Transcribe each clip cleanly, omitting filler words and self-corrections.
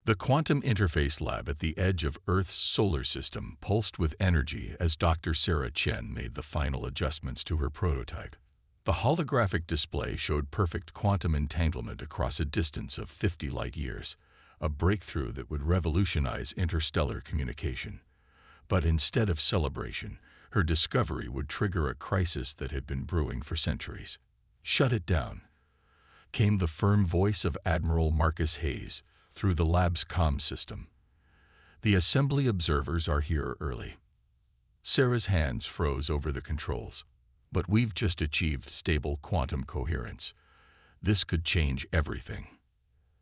The quantum interface lab at the edge of Earth's solar system pulsed with energy as Dr. Sarah Chen made the final adjustments to her prototype. The holographic display showed perfect quantum entanglement across a distance of 50 light-years, a breakthrough that would revolutionize interstellar communication. But instead of celebration, her discovery would trigger a crisis that had been brewing for centuries. "Shut it down," came the firm voice of Admiral Marcus Hayes through the lab's comm system. "The assembly observers are here early." Sarah's hands froze over the controls. "But we've just achieved stable quantum coherence. This could change everything."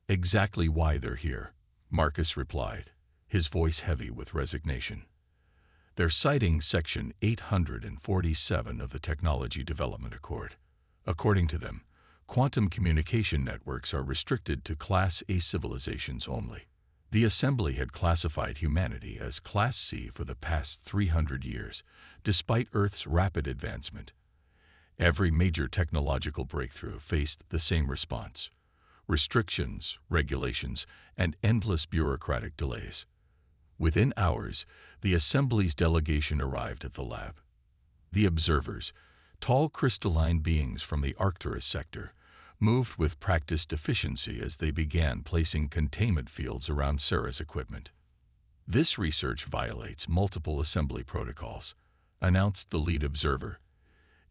"Exactly why they're here," Marcus replied, his voice heavy with resignation. "They're citing Section 847 of the Technology Development Accord. According to them, quantum communication networks are restricted to Class A civilizations only. The Assembly had classified humanity as Class C for the past 300 years, despite Earth's rapid advancement. Every major technological breakthrough faced the same response: restrictions, regulations, and endless bureaucratic delays. Within hours, the Assembly's delegation arrived at the lab. The observers, tall crystalline beings from the Arcturus sector, moved with practiced efficiency as they began placing containment fields around Sarah's equipment. "This research violates multiple assembly protocols," announced the lead observer,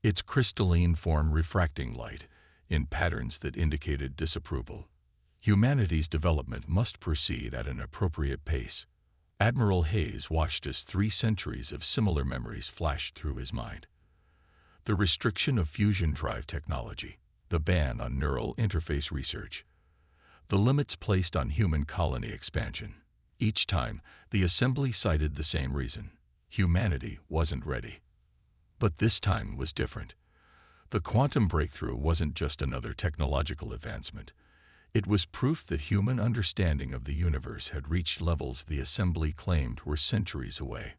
its crystalline form refracting light in patterns that indicated disapproval. "Humanity's development must proceed at an appropriate pace." Admiral Hayes watched as 3 centuries of similar memories flashed through his mind. The restriction of fusion drive technology, the ban on neural interface research, the limits placed on human colony expansion. Each time, the Assembly cited the same reason: humanity wasn't ready. But this time was different. The quantum breakthrough wasn't just another technological advancement. It was proof that human understanding of the universe had reached levels the Assembly claimed were centuries away.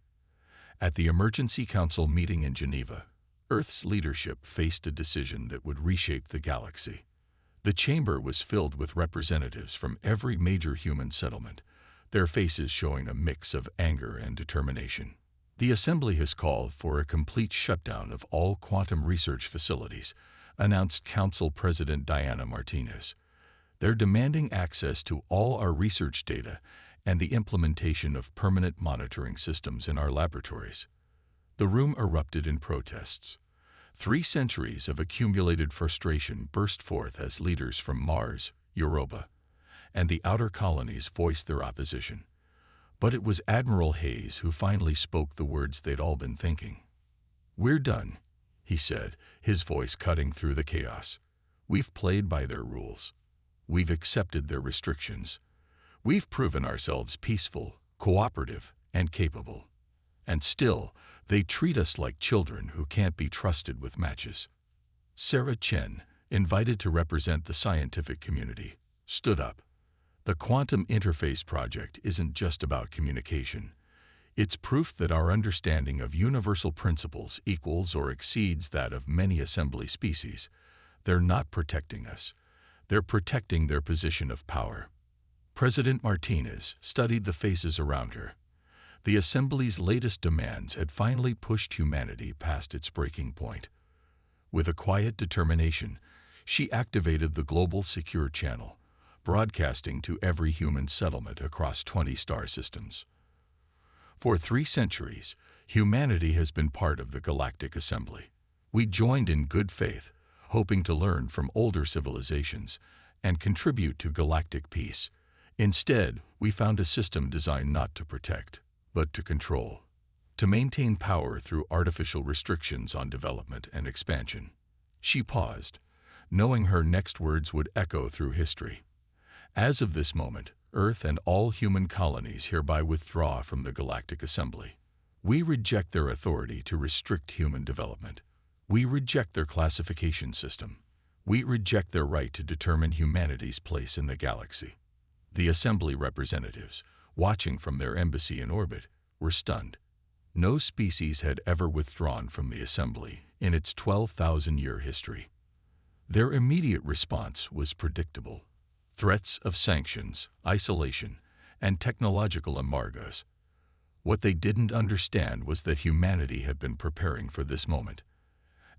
At the Emergency Council meeting in Geneva, Earth's leadership faced a decision that would reshape the galaxy. The chamber was filled with representatives from every major human settlement, their faces showing a mix of anger and determination. "The Assembly has called for a complete shutdown of all quantum research facilities," announced Council President Diana Martinez. "They're demanding access to all our research data and the implementation of permanent monitoring systems in our laboratories." The room erupted in protests. 3 centuries of accumulated frustration burst forth as leaders from Mars, Europa, and the outer colonies voiced their opposition. But it was Admiral Hayes who finally spoke the words they'd all been thinking. "We're done," he said, his voice cutting through the chaos. "We've played by their rules. We've accepted their restrictions. We've proven ourselves peaceful, cooperative, and capable. And still, they treat us like children who can't be trusted with matches." Sarah Chen, invited to represent the scientific community, stood up. "The Quantum Interface Project isn't just about communication. It's proof that our understanding of universal principles equals or exceeds that of many assembly species. They're not protecting us. They're protecting their position of power." President Martinez studied the faces around her. The Assembly's latest demands had finally pushed humanity past its breaking point. With a quiet determination, she activated the Global Secure Channel, broadcasting to every human settlement across 20 star systems. For 3 centuries, humanity has been part of the Galactic Assembly. We joined in good faith, hoping to learn from older civilizations and contribute to galactic peace. Instead, we found a system designed not to protect, but to control, to maintain power through artificial restrictions on development and expansion. She paused, knowing her next words would echo through history. "As of this moment, Earth and all human colonies hereby withdraw from the Galactic Assembly. We reject their authority to restrict human development. We reject their classification system. We reject their right to determine humanity's place in the galaxy." The Assembly representatives, watching from their embassy in orbit, were stunned. No species had ever withdrawn from the Assembly in its 12,000-year history. Their immediate response was predictable: threats of sanctions, isolation, and technological embargoes. What they didn't understand was that humanity had been preparing for this moment.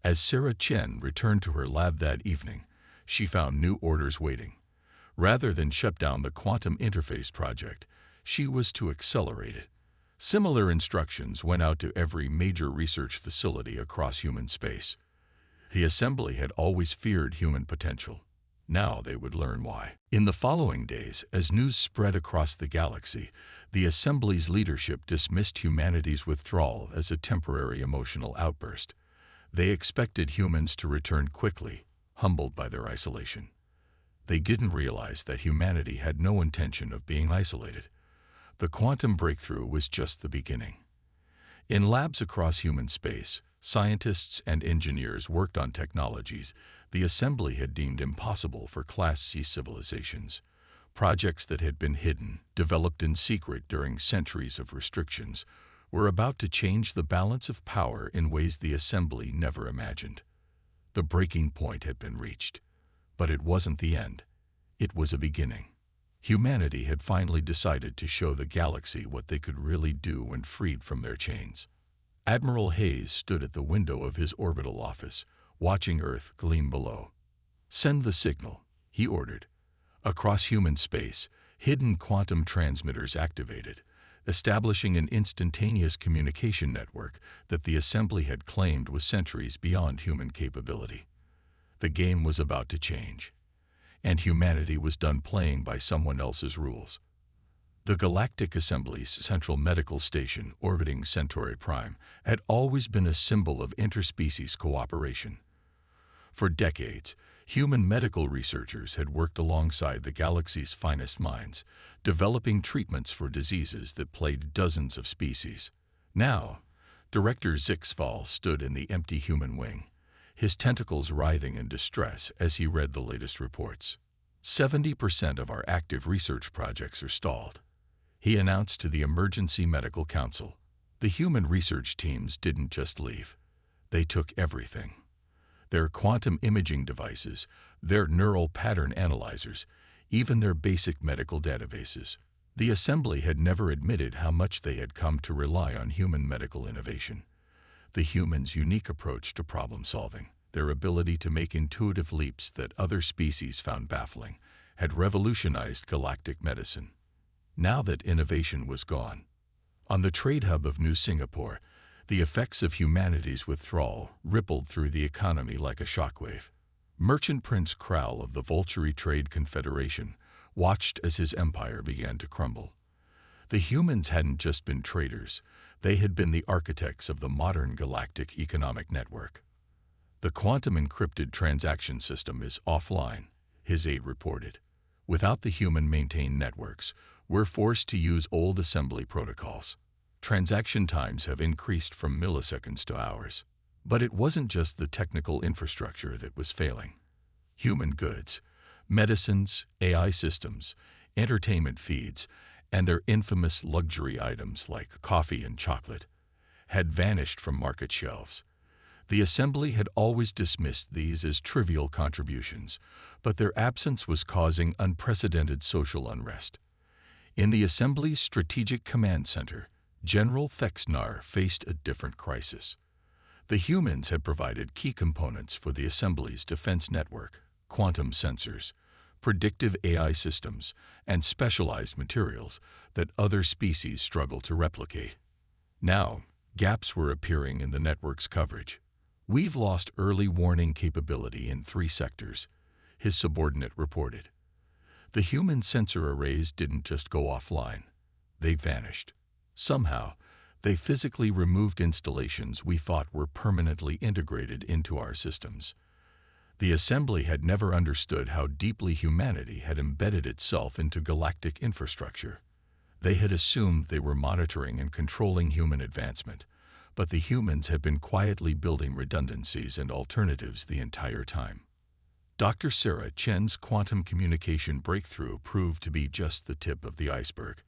As Sarah Chen returned to her lab that evening, she found new orders waiting. Rather than shut down the quantum interface project, she was to accelerate it. Similar instructions went out to every major research facility across human space. The assembly had always feared human potential. Now they would learn why. In the following days, as news spread across the galaxy, the assembly's leadership dismissed humanity's withdrawal as a temporary emotional outburst. They expected humans to return quickly, humbled by their isolation. They didn't realize that humanity had no intention of being isolated. The quantum breakthrough was just the beginning. In labs across human space, scientists and engineers worked on technologies the assembly had deemed impossible for Class C civilizations. Projects that had been hidden, developed in secret during centuries of restrictions, were about to change the balance of power in ways the assembly never imagined. The breaking point had been reached. But it wasn't the end. It was a beginning. Humanity had finally decided to show the galaxy what they could really do when freed from their chains. Admiral Hayes stood at the window of his orbital office, watching Earth gleam below. "Send the signal," he ordered. Across human space, hidden quantum transmitters activated, establishing an instantaneous communication network that the assembly had claimed was centuries beyond human capability. The game was about to change, and humanity was done playing by someone else's rules. The Galactic Assembly's central medical station orbiting Centauri Prime had always been a symbol of interspecies cooperation. For decades, human medical researchers had worked alongside the galaxy's finest minds, developing treatments for diseases that plagued dozens of species. Now, Director Zixval stood in the empty human wing, his tentacles writhing in distress as he read the latest reports. 70% of our active research projects are stalled, he announced to the Emergency Medical Council. The human research teams didn't just leave. They took everything. Their quantum imaging devices, their neural pattern analyzers, even their basic medical databases. The assembly had never admitted how much they had come to rely on human medical innovation. The humans' unique approach to problem solving, their ability to make intuitive leaps that other species found baffling, had revolutionized galactic medicine. Now that innovation was gone, on the trade hub of New Singapore, the effects of humanity's withdrawal rippled through the economy like a shockwave. Merchant Prince Krall of the Volturi Trade Confederation watched as his empire began to crumble. The humans hadn't just been traders, they had been the architects of the modern galactic economic network. "The quantum encrypted transaction system is offline," his aide reported. "Without the human-maintained networks, we're forced to use old assembly protocols. Transaction times have increased from milliseconds to hours." But it wasn't just the technical infrastructure that was failing. Human goods, medicines, AI systems, entertainment feeds, and their infamous luxury items like coffee and chocolate had vanished from market shelves. The assembly had always dismissed these as trivial contributions, but their absence was causing unprecedented social unrest. In the assembly's strategic command center, General Thexnar faced a different crisis. The humans had provided key components for the assembly's defense network, quantum sensors, predictive AI systems, and specialized materials that other species struggled to replicate. Now, gaps were appearing in the network's coverage. "We've lost early warning capability in 3 sectors," his subordinate reported. The human sensor arrays didn't just go offline. They vanished. Somehow, they physically removed installations we thought were permanently integrated into our systems. The assembly had never understood how deeply humanity had embedded itself into galactic infrastructure. They had assumed they were monitoring and controlling human advancement, but the humans had been quietly building redundancies and alternatives the entire time. Dr. Sarah Chen's quantum communication breakthrough proved to be just the tip of the iceberg.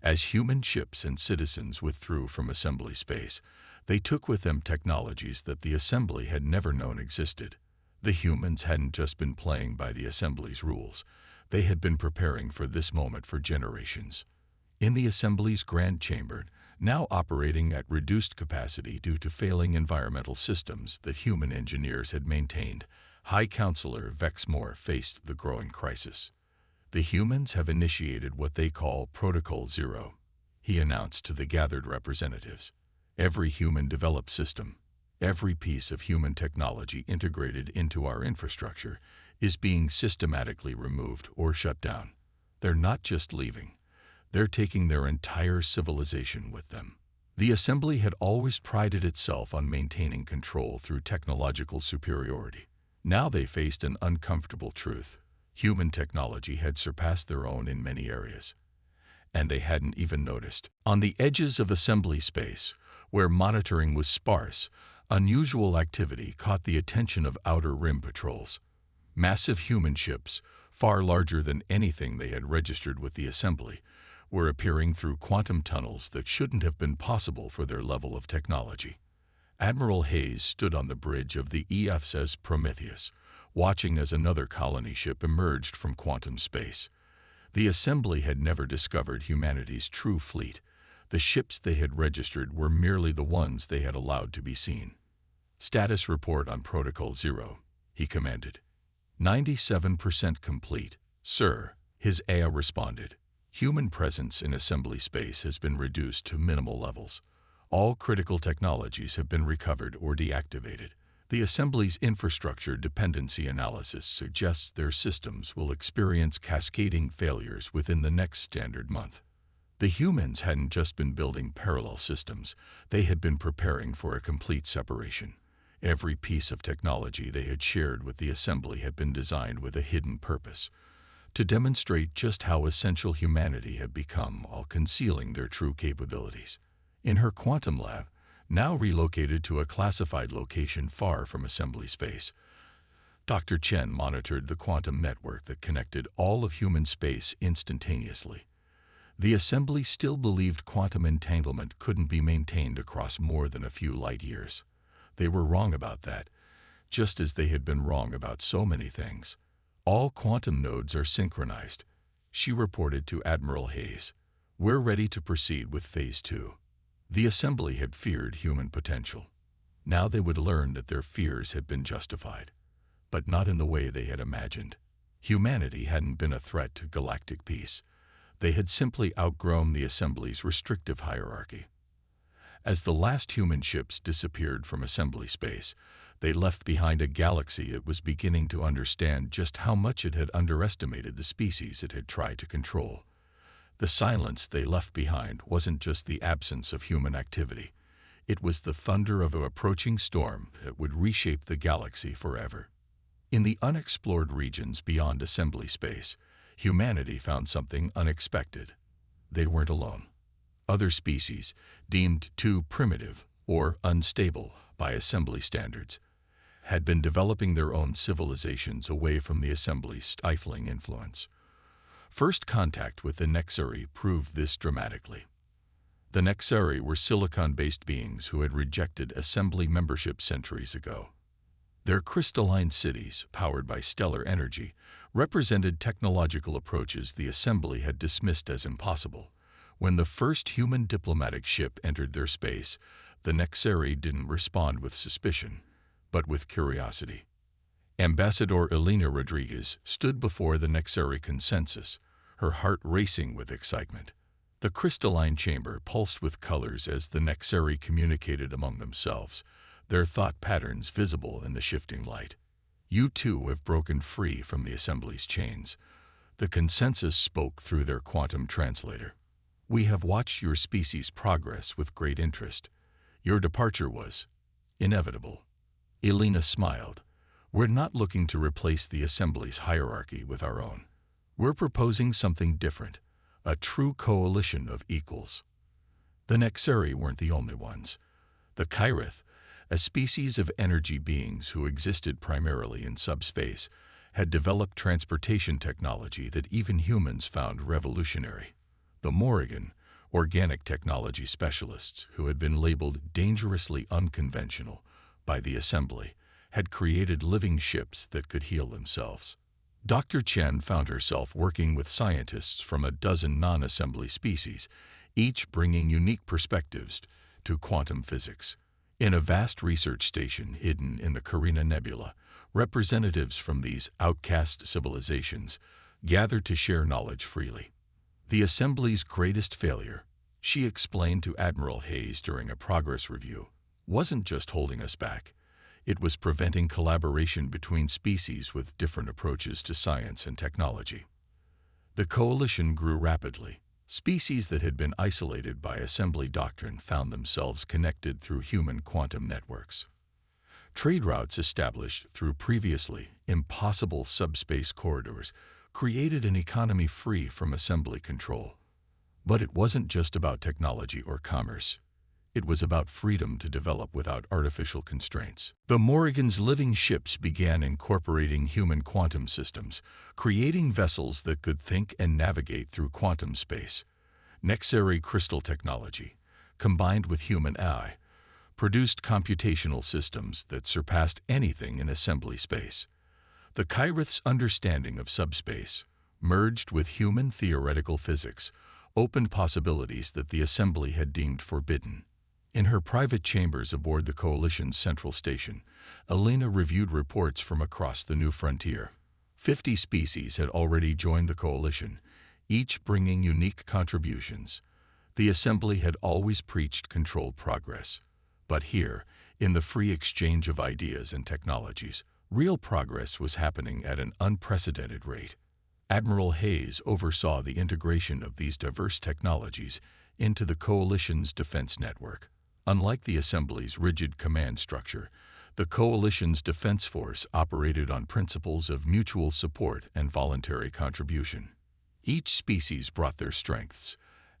As human ships and citizens withdrew from assembly space, they took with them technologies that the assembly had never known existed. The humans hadn't just been playing by the assembly's rules. They had been preparing for this moment for generations. In the assembly's grand chamber, now operating at reduced capacity due to failing environmental systems that human engineers had maintained, High Counselor Vexmore faced the growing crisis. "The humans have initiated what they call Protocol Zero," he announced to the gathered representatives. "Every human-developed system, every piece of human technology integrated into our infrastructure, is being systematically removed or shut down. They're not just leaving. They're taking their entire civilization with them." The assembly had always prided itself on maintaining control through technological superiority. Now they faced an uncomfortable truth. Human technology had surpassed their own in many areas, and they hadn't even noticed. On the edges of assembly space, where monitoring was sparse, unusual activity caught the attention of Outer Rim patrols. Massive human ships, far larger than anything they had registered with the assembly, were appearing through quantum tunnels that shouldn't have been possible for their level of technology. Admiral Hayes stood on the bridge of the EFSS Prometheus, watching as another colony ship emerged from quantum space. The assembly had never discovered humanity's true fleet. The ships they had registered were merely the ones they had allowed to be seen. "Status report on Protocol Zero," he commanded. 97% complete, sir," his AI responded. "Human presence in assembly space has been reduced to minimal levels. All critical technologies have been recovered or deactivated. The assembly's infrastructure dependency analysis suggests their systems will experience cascading failures within the next standard month." The humans hadn't just been building parallel systems, they had been preparing for a complete separation. Every piece of technology they had shared with the assembly had been designed with a hidden purpose, to demonstrate just how essential humanity had become while concealing their true capabilities. In her quantum lab, now relocated to a classified location far from assembly space, Dr. Chen monitored the quantum network that connected all of human space instantaneously. The assembly still believed quantum entanglement couldn't be maintained across more than a few light years. They were wrong about that, just as they had been wrong about so many things. "All quantum nodes are synchronized," she reported to Admiral Hayes. "We're ready to proceed with Phase 2. The assembly had feared human potential. Now they would learn that their fears had been justified, but not in the way they had imagined. Humanity hadn't been a threat to galactic peace. They had simply outgrown the assembly's restrictive hierarchy. As the last human ships disappeared from assembly space, they left behind a galaxy that was beginning to understand just how much it had underestimated the species it had tried to control. The silence they left behind wasn't just the absence of human activity. It was the thunder of an approaching storm that would reshape the galaxy forever. In the unexplored regions beyond assembly space, humanity found something unexpected. They weren't alone. Other species, deemed too primitive or unstable by assembly standards, had been developing their own civilizations away from the assembly's stifling influence. First contact with the Nexari proved this dramatically. The Nexari were silicon-based beings who had rejected assembly membership centuries ago. Their crystalline cities, powered by stellar energy, represented technological approaches the assembly had dismissed as impossible. When the first human diplomatic ship entered their space, the Nexari didn't respond with suspicion, but with curiosity. Ambassador Elena Rodriguez stood before the Nexari consensus, her heart racing with excitement. The crystalline chamber pulsed with colors as the Nexari communicated among themselves, their thought patterns visible in the shifting light. "You too have broken free from the assembly's chains." The consensus spoke through their quantum translator. "We have watched your species' progress with great interest. Your departure was inevitable." Elena smiled. "We're not looking to replace the assembly's hierarchy with our own. We're proposing something different, a true coalition of equals." The Nexari weren't the only ones. The Kyrith, a species of energy beings who existed primarily in subspace, had developed transportation technology that even humans found revolutionary. The Morrigan, organic technology specialists who had been labeled dangerously unconventional by the assembly, had created living ships that could heal themselves. Dr. Chen found herself working with scientists from a dozen non-assembly species, each bringing unique perspectives to quantum physics. In a vast research station hidden in the Carina Nebula, representatives from these outcast civilizations gathered to share knowledge freely. The Assembly's greatest failure, she explained to Admiral Hayes during a progress review, wasn't just holding us back. It was preventing collaboration between species with different approaches to science and technology. The coalition grew rapidly. Species that had been isolated by assembly doctrine found themselves connected through human quantum networks. Trade routes established through previously impossible subspace corridors created an economy free from assembly control. But it wasn't just about technology or commerce. It was about freedom to develop without artificial constraints. The Morrigan's living ships began incorporating human quantum systems, creating vessels that could think and navigate through quantum space. Nexary crystal technology, combined with human AI, produced computational systems that surpassed anything in assembly space. The Kyrith's understanding of subspace, merged with human theoretical physics, opened possibilities that the assembly had deemed forbidden. In her private chambers aboard the Coalition's central station, Elena reviewed reports from across the new frontier. 50 species had already joined the Coalition, each bringing unique contributions. The Assembly had always preached controlled progress. But here, in the free exchange of ideas and technologies, real progress was happening at an unprecedented rate. Admiral Hayes oversaw the integration of these diverse technologies into the Coalition's defense network. Unlike the Assembly's rigid command structure, the Coalition's defense force operated on principles of mutual support and voluntary contribution. Each species brought their strengths,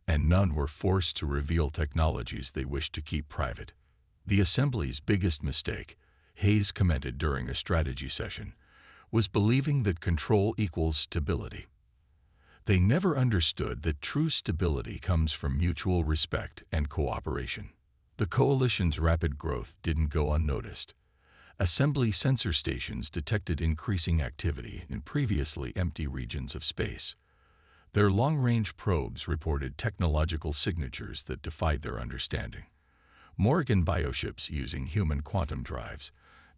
and none were forced to reveal technologies they wished to keep private. The Assembly's biggest mistake, Hayes commented during a strategy session, was believing that control equals stability. They never understood that true stability comes from mutual respect and cooperation. The Coalition's rapid growth didn't go unnoticed. Assembly sensor stations detected increasing activity in previously empty regions of space. Their long-range probes reported technological signatures that defied their understanding. Morrigan bioships using human quantum drives,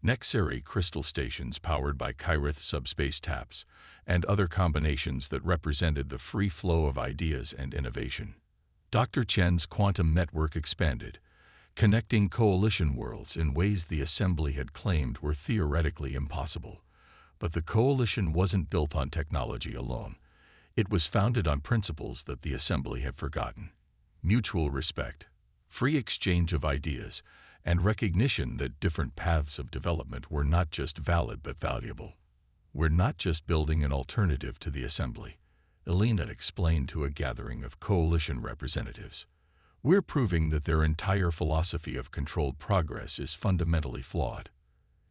Nexary crystal stations powered by Kyrith subspace taps, and other combinations that represented the free flow of ideas and innovation. Dr. Chen's quantum network expanded, connecting Coalition worlds in ways the Assembly had claimed were theoretically impossible. But the Coalition wasn't built on technology alone. It was founded on principles that the Assembly had forgotten: mutual respect, free exchange of ideas, and recognition that different paths of development were not just valid but valuable. "We're not just building an alternative to the Assembly," Elena explained to a gathering of Coalition representatives. "We're proving that their entire philosophy of controlled progress is fundamentally flawed."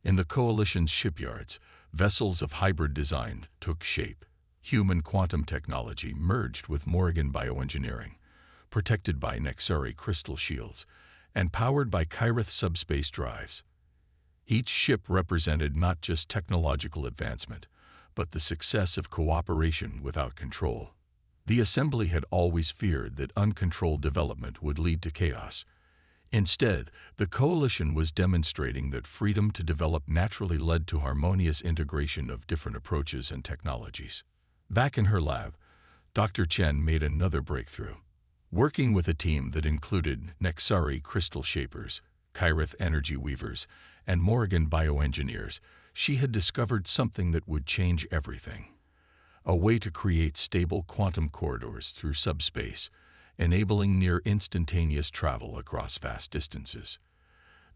In the Coalition's shipyards, vessels of hybrid design took shape. Human quantum technology merged with Morrigan bioengineering, protected by Nexary crystal shields, and powered by Kyrith subspace drives. Each ship represented not just technological advancement, but the success of cooperation without control. The Assembly had always feared that uncontrolled development would lead to chaos. Instead, the Coalition was demonstrating that freedom to develop naturally led to harmonious integration of different approaches and technologies. Back in her lab, Dr. Chen made another breakthrough. Working with a team that included Nexary crystal shapers, Kyrith energy weavers, and Morrigan bioengineers, she had discovered something that would change everything: a way to create stable quantum corridors through subspace, enabling near instantaneous travel across vast distances.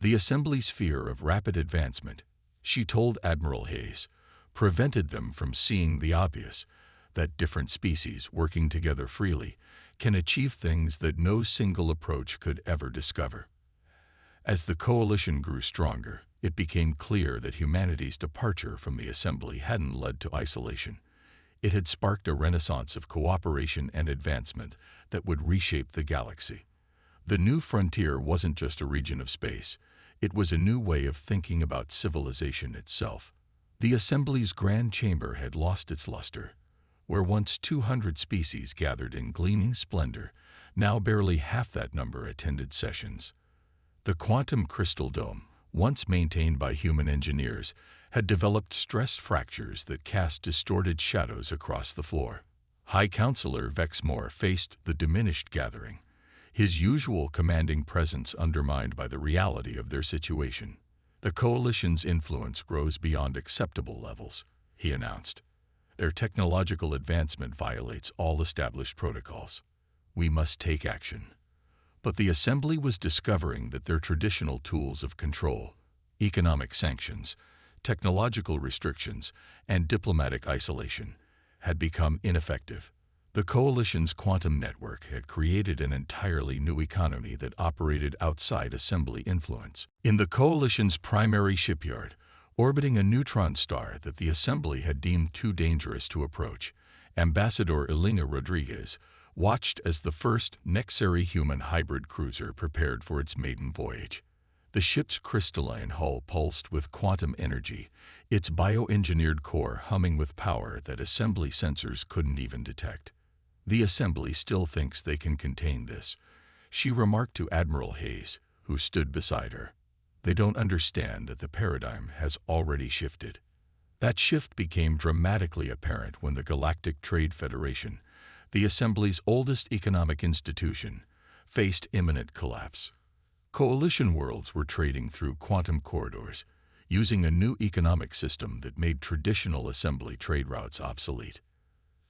The Assembly's fear of rapid advancement, she told Admiral Hayes, prevented them from seeing the obvious: that different species working together freely can achieve things that no single approach could ever discover. As the Coalition grew stronger, it became clear that humanity's departure from the Assembly hadn't led to isolation. It had sparked a renaissance of cooperation and advancement that would reshape the galaxy. The new frontier wasn't just a region of space. It was a new way of thinking about civilization itself. The assembly's grand chamber had lost its luster. Where once 200 species gathered in gleaming splendor, now barely half that number attended sessions. The quantum crystal dome, once maintained by human engineers, had developed stress fractures that cast distorted shadows across the floor. High Counselor Vexmore faced the diminished gathering, his usual commanding presence undermined by the reality of their situation. "The Coalition's influence grows beyond acceptable levels," he announced. "Their technological advancement violates all established protocols. We must take action." But the Assembly was discovering that their traditional tools of control, economic sanctions, technological restrictions, and diplomatic isolation, had become ineffective. The Coalition's quantum network had created an entirely new economy that operated outside Assembly influence. In the Coalition's primary shipyard, orbiting a neutron star that the Assembly had deemed too dangerous to approach, Ambassador Elena Rodriguez watched as the first Nexari-human hybrid cruiser prepared for its maiden voyage. The ship's crystalline hull pulsed with quantum energy, its bioengineered core humming with power that Assembly sensors couldn't even detect. "The Assembly still thinks they can contain this," she remarked to Admiral Hayes, who stood beside her. "They don't understand that the paradigm has already shifted." That shift became dramatically apparent when the Galactic Trade Federation, the Assembly's oldest economic institution, faced imminent collapse. Coalition worlds were trading through quantum corridors, using a new economic system that made traditional Assembly trade routes obsolete.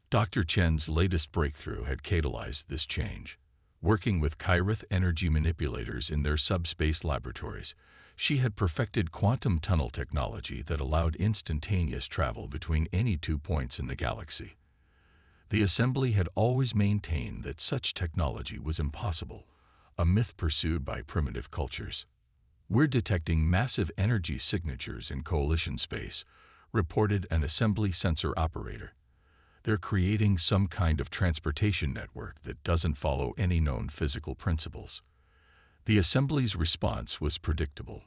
Dr. Chen's latest breakthrough had catalyzed this change. Working with Kyrith energy manipulators in their subspace laboratories, she had perfected quantum tunnel technology that allowed instantaneous travel between any 2 points in the galaxy. The Assembly had always maintained that such technology was impossible, a myth pursued by primitive cultures. "We're detecting massive energy signatures in Coalition space," reported an Assembly sensor operator. "They're creating some kind of transportation network that doesn't follow any known physical principles." The Assembly's response was predictable.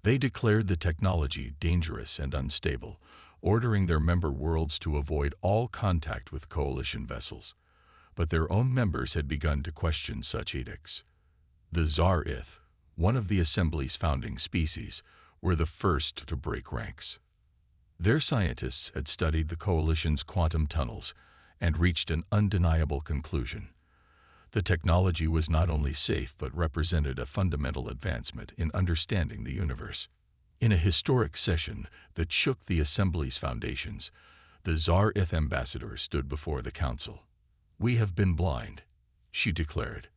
They declared the technology dangerous and unstable, ordering their member worlds to avoid all contact with Coalition vessels. But their own members had begun to question such edicts. The Tsar-ith, one of the Assembly's founding species, were the first to break ranks. Their scientists had studied the Coalition's quantum tunnels and reached an undeniable conclusion. The technology was not only safe but represented a fundamental advancement in understanding the universe. In a historic session that shook the Assembly's foundations, the Tsar-ith ambassador stood before the Council. "We have been blind," she declared.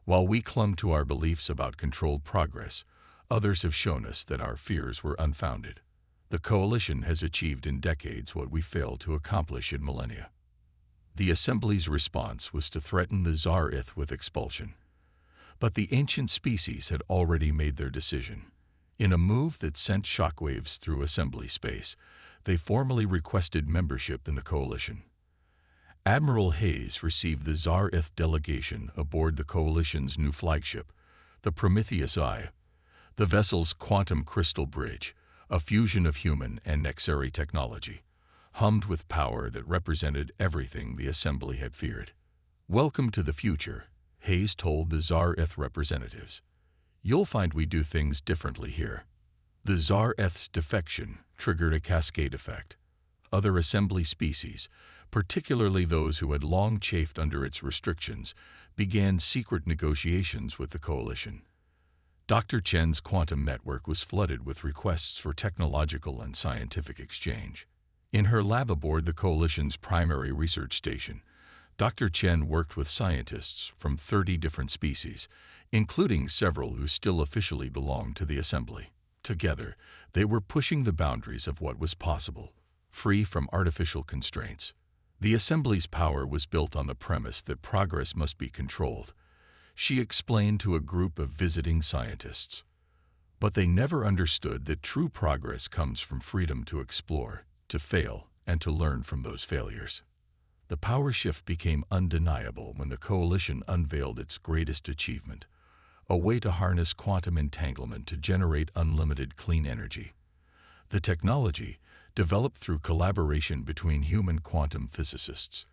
"While we clung to our beliefs about controlled progress, others have shown us that our fears were unfounded. The Coalition has achieved in decades what we failed to accomplish in millennia." The Assembly's response was to threaten the Tsar-ith with expulsion. But the ancient species had already made their decision. In a move that sent shockwaves through Assembly space, they formally requested membership in the Coalition. Admiral Hayes received the Tsar-ith delegation aboard the Coalition's new flagship, the Prometheus I, the vessel's quantum crystal bridge, a fusion of human and Nexari technology, hummed with power that represented everything the Assembly had feared. "Welcome to the future," Hayes told the Tsar-ith representatives. "You'll find we do things differently here." The Tsar-ith's defection triggered a cascade effect. Other Assembly species, particularly those who had long chafed under its restrictions, began secret negotiations with the Coalition. Dr. Chen's quantum network was flooded with requests for technological and scientific exchange. In her lab aboard the Coalition's primary research station, Dr. Chen worked with scientists from 30 different species, including several who still officially belonged to the Assembly. Together, they were pushing the boundaries of what was possible, free from artificial constraints. The Assembly's power was built on the premise that progress must be controlled, she explained to a group of visiting scientists. But they never understood that true progress comes from freedom to explore, to fail, and to learn from those failures. The power shift became undeniable when the Coalition unveiled its greatest achievement, a way to harness quantum entanglement to generate unlimited clean energy. The technology, developed through collaboration between human quantum physicists,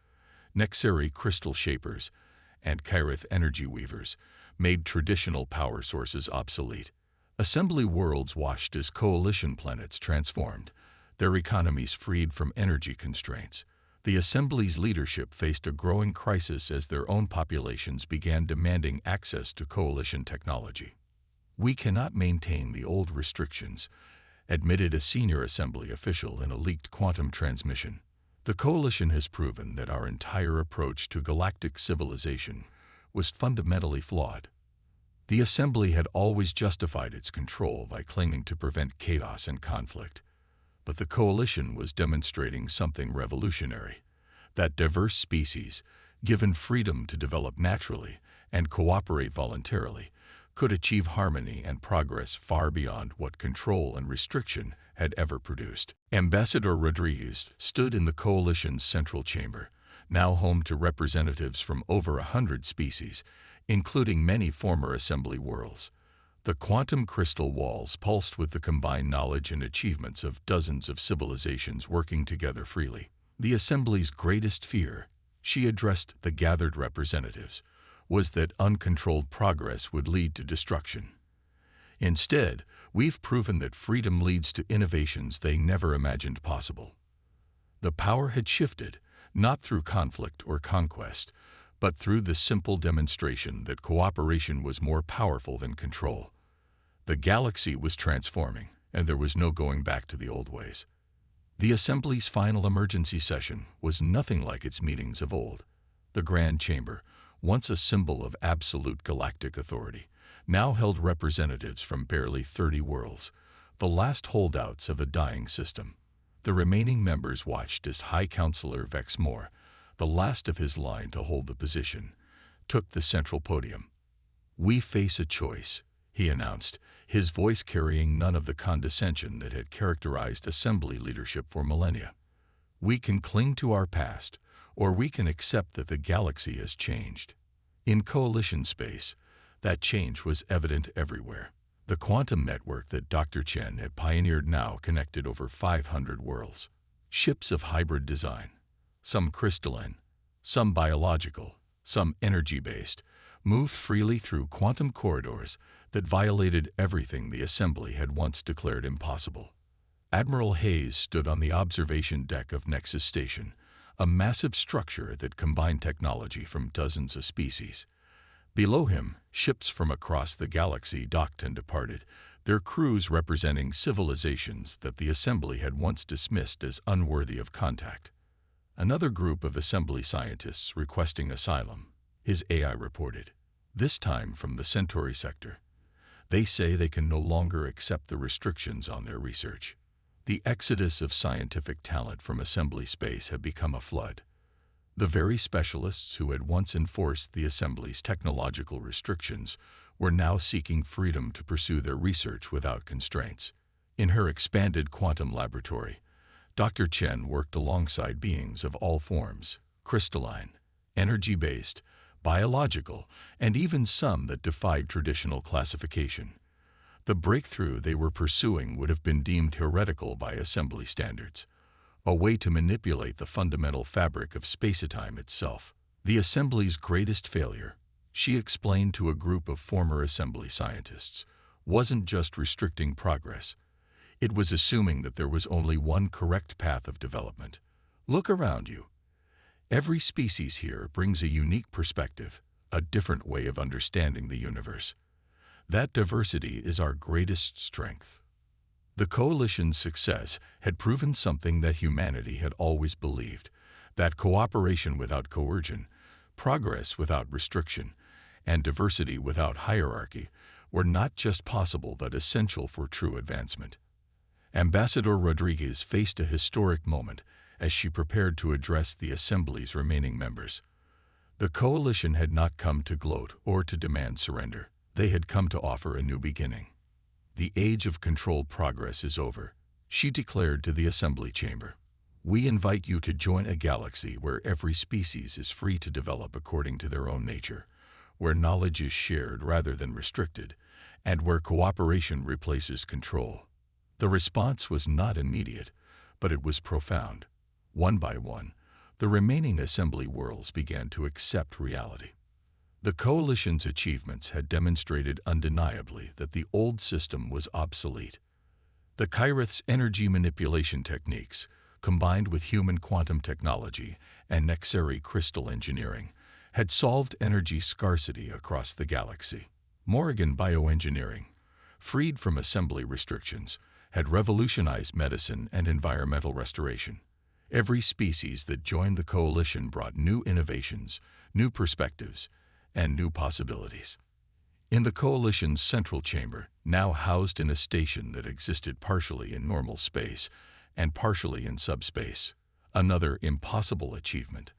Nexeri crystal shapers, and Kyrith energy weavers, made traditional power sources obsolete. Assembly worlds watched as coalition planets transformed, their economies freed from energy constraints. The Assembly's leadership faced a growing crisis as their own populations began demanding access to coalition technology. "We cannot maintain the old restrictions," admitted a senior Assembly official in a leaked quantum transmission. "The coalition has proven that our entire approach to galactic civilization was fundamentally flawed." The Assembly had always justified its control by claiming to prevent chaos and conflict. But the coalition was demonstrating something revolutionary: that diverse species, given freedom to develop naturally and cooperate voluntarily, could achieve harmony and progress far beyond what control and restriction had ever produced. Ambassador Rodriguez stood in the coalition's central chamber, now home to representatives from over 100 species, including many former Assembly worlds. The quantum crystal walls pulsed with the combined knowledge and achievements of dozens of civilizations working together freely. The Assembly's greatest fear, she addressed the gathered representatives, was that uncontrolled progress would lead to destruction. "Instead, we've proven that freedom leads to innovations they never imagined possible." The power had shifted, not through conflict or conquest, but through the simple demonstration that cooperation was more powerful than control. The galaxy was transforming, and there was no going back to the old ways. The Assembly's final emergency session was nothing like its meetings of old. The Grand Chamber, once a symbol of absolute galactic authority, now held representatives from barely 30 worlds, the last holdouts of a dying system. The remaining members watched as High Counselor Vex Moore, the last of his line to hold the position, took the central podium. "We face a choice," he announced, his voice carrying none of the condescension that had characterized Assembly leadership for millennia. "We can cling to our past, or we can accept that the galaxy has changed." In coalition space, that change was evident everywhere. The quantum network that Dr. Chen had pioneered now connected over 500 worlds. Ships of hybrid design, some crystalline, some biological, some energy-based, moved freely through quantum corridors that violated everything the Assembly had once declared impossible. Admiral Hayes stood on the observation deck of Nexus Station, a massive structure that combined technology from dozens of species. Below him, ships from across the galaxy docked and departed, their crews representing civilizations that the Assembly had once dismissed as unworthy of contact. Another group of Assembly scientists requesting asylum, his AI reported, this time from the Centauri sector. They say they can no longer accept the restrictions on their research. The exodus of scientific talent from Assembly space had become a flood. The very specialists who had once enforced the Assembly's technological restrictions were now seeking freedom to pursue their research without constraints. In her expanded quantum laboratory, Dr. Chen worked alongside beings of all forms, crystalline, energy-based, biological, and even some that defied traditional classification. The breakthrough they were pursuing would have been deemed heretical by Assembly standards, a way to manipulate the fundamental fabric of space-time itself. The Assembly's greatest failure, she explained to a group of former Assembly scientists, wasn't just restricting progress. It was assuming that there was only one correct path of development. Look around you. Every species here brings a unique perspective, a different way of understanding the universe. That diversity is our greatest strength. The coalition's success had proven something that humanity had always believed, that cooperation without coercion, progress without restriction, and diversity without hierarchy were not just possible but essential for true advancement. Ambassador Rodriguez faced a historic moment as she prepared to address the Assembly's remaining members. The coalition had not come to gloat or to demand surrender. They had come to offer a new beginning. "The age of controlled progress is over," she declared to the Assembly chamber. "We invite you to join a galaxy where every species is free to develop according to their own nature, where knowledge is shared rather than restricted, and where cooperation replaces control." The response was not immediate, but it was profound. One by one, the remaining assembly worlds began to accept reality. The Coalition's achievements had demonstrated undeniably that the old system was obsolete. The Kyrith's energy manipulation techniques, combined with human quantum technology and Nexeri crystal engineering, had solved energy scarcity across the galaxy. Morrigan bioengineering, freed from assembly restrictions, had revolutionized medicine and environmental restoration. Every species that joined the Coalition brought new innovations, new perspectives, and new possibilities. In the Coalition's central chamber, now housed in a station that existed partially in normal space and partially in subspace, another impossible achievement,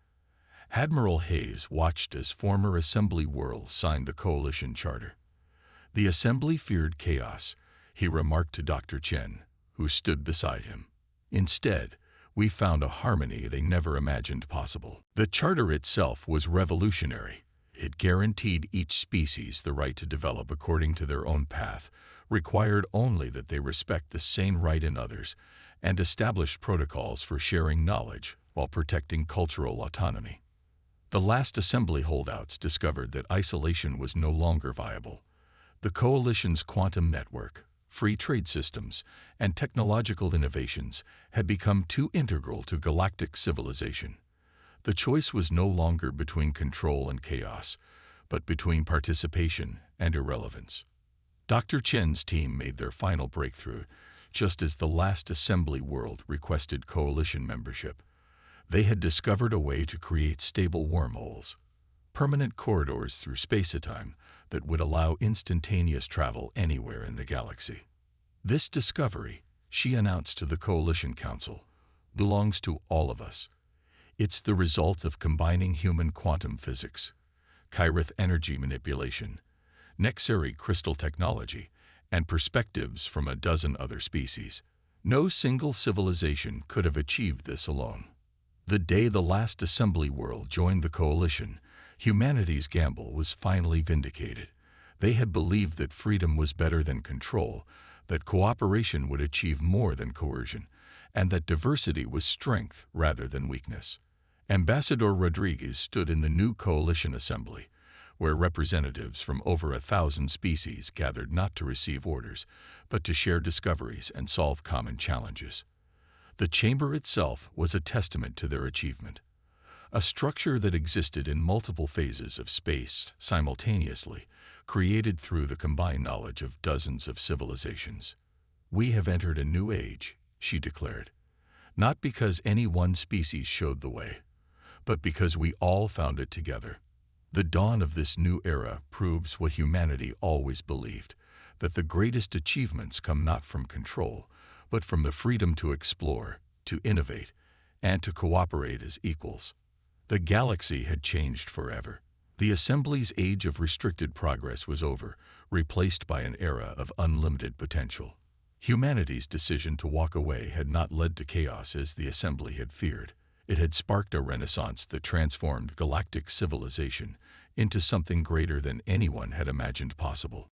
Admiral Hayes watched as former Assembly worlds signed the Coalition Charter. The Assembly feared chaos, he remarked to Dr. Chen, who stood beside him. Instead, we found a harmony they never imagined possible. The Charter itself was revolutionary. It guaranteed each species the right to develop according to their own path, required only that they respect the same right in others, and established protocols for sharing knowledge while protecting cultural autonomy. The last Assembly holdouts discovered that isolation was no longer viable. The Coalition's quantum network, free trade systems, and technological innovations had become too integral to galactic civilization. The choice was no longer between control and chaos, but between participation and irrelevance. Dr. Chen's team made their final breakthrough, just as the last Assembly world requested Coalition membership. They had discovered a way to create stable wormholes, permanent corridors through space-time that would allow instantaneous travel anywhere in the galaxy. This discovery, she announced to the Coalition Council, belongs to all of us. It's the result of combining human quantum physics, Kyrith energy manipulation, Nexeri crystal technology, and perspectives from a dozen other species. No single civilization could have achieved this alone. The day the last Assembly world joined the Coalition, humanity's gamble was finally vindicated. They had believed that freedom was better than control, that cooperation would achieve more than coercion, and that diversity was strength rather than weakness. Ambassador Rodriguez stood in the new Coalition Assembly, where representatives from over 1,000 species gathered not to receive orders, but to share discoveries and solve common challenges. The chamber itself was a testament to their achievement. A structure that existed in multiple phases of space simultaneously, created through the combined knowledge of dozens of civilizations. We have entered a new age, she declared, not because any one species showed the way, but because we all found it together. The dawn of this new era proves what humanity always believed, that the greatest achievements come not from control, but from the freedom to explore, to innovate, and to cooperate as equals. The galaxy had changed forever. The Assembly's age of restricted progress was over, replaced by an era of unlimited potential. Humanity's decision to walk away had not led to chaos as the Assembly had feared. It had sparked a renaissance that transformed galactic civilization into something greater than anyone had imagined possible.